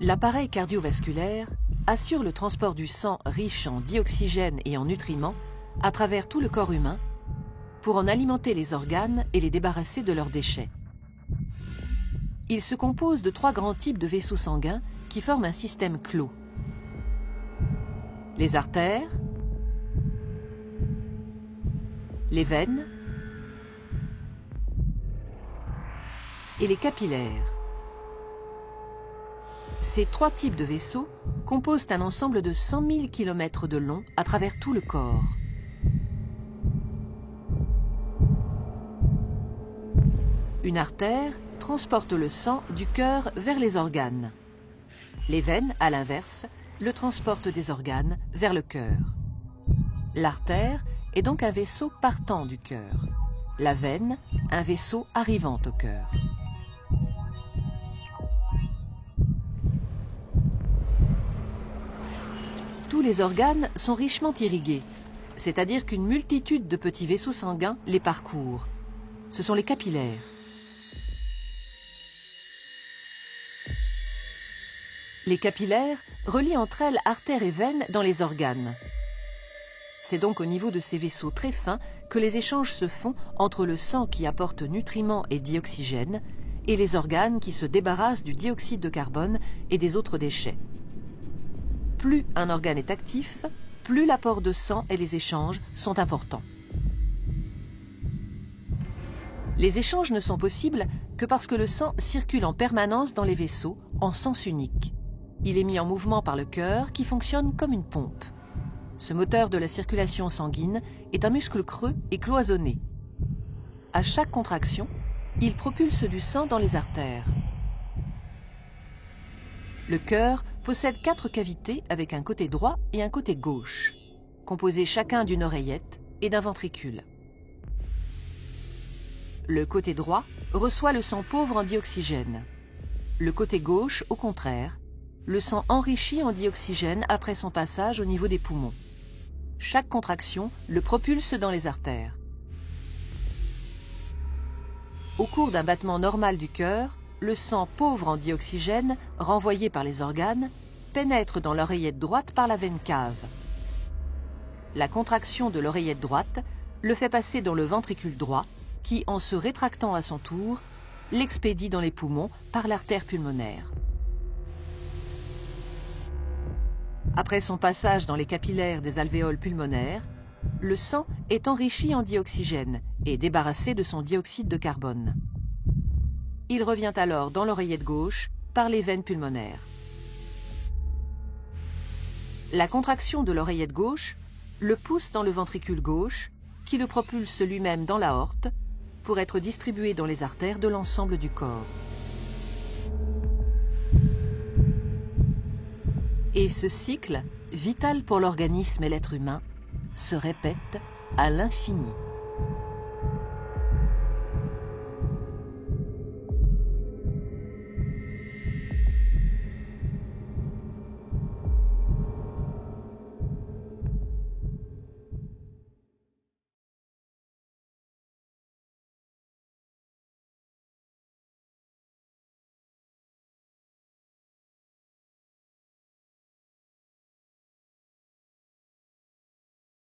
L'appareil cardiovasculaire assure le transport du sang riche en dioxygène et en nutriments à travers tout le corps humain pour en alimenter les organes et les débarrasser de leurs déchets. Il se compose de 3 grands types de vaisseaux sanguins qui forment un système clos. Les artères, les veines et les capillaires. Ces 3 types de vaisseaux composent un ensemble de 100 000 km de long à travers tout le corps. Une artère transporte le sang du cœur vers les organes. Les veines, à l'inverse, le transportent des organes vers le cœur. L'artère est donc un vaisseau partant du cœur. La veine, un vaisseau arrivant au cœur. Tous les organes sont richement irrigués, c'est-à-dire qu'une multitude de petits vaisseaux sanguins les parcourent. Ce sont les capillaires. Les capillaires relient entre elles artères et veines dans les organes. C'est donc au niveau de ces vaisseaux très fins que les échanges se font entre le sang qui apporte nutriments et dioxygène et les organes qui se débarrassent du dioxyde de carbone et des autres déchets. Plus un organe est actif, plus l'apport de sang et les échanges sont importants. Les échanges ne sont possibles que parce que le sang circule en permanence dans les vaisseaux en sens unique. Il est mis en mouvement par le cœur qui fonctionne comme une pompe. Ce moteur de la circulation sanguine est un muscle creux et cloisonné. À chaque contraction, il propulse du sang dans les artères. Le cœur possède 4 cavités avec un côté droit et un côté gauche, composés chacun d'une oreillette et d'un ventricule. Le côté droit reçoit le sang pauvre en dioxygène. Le côté gauche, au contraire, le sang enrichi en dioxygène après son passage au niveau des poumons. Chaque contraction le propulse dans les artères. Au cours d'un battement normal du cœur, le sang pauvre en dioxygène, renvoyé par les organes, pénètre dans l'oreillette droite par la veine cave. La contraction de l'oreillette droite le fait passer dans le ventricule droit, qui, en se rétractant à son tour, l'expédie dans les poumons par l'artère pulmonaire. Après son passage dans les capillaires des alvéoles pulmonaires, le sang est enrichi en dioxygène et débarrassé de son dioxyde de carbone. Il revient alors dans l'oreillette gauche par les veines pulmonaires. La contraction de l'oreillette gauche le pousse dans le ventricule gauche, qui le propulse lui-même dans l'aorte pour être distribué dans les artères de l'ensemble du corps. Et ce cycle, vital pour l'organisme et l'être humain, se répète à l'infini.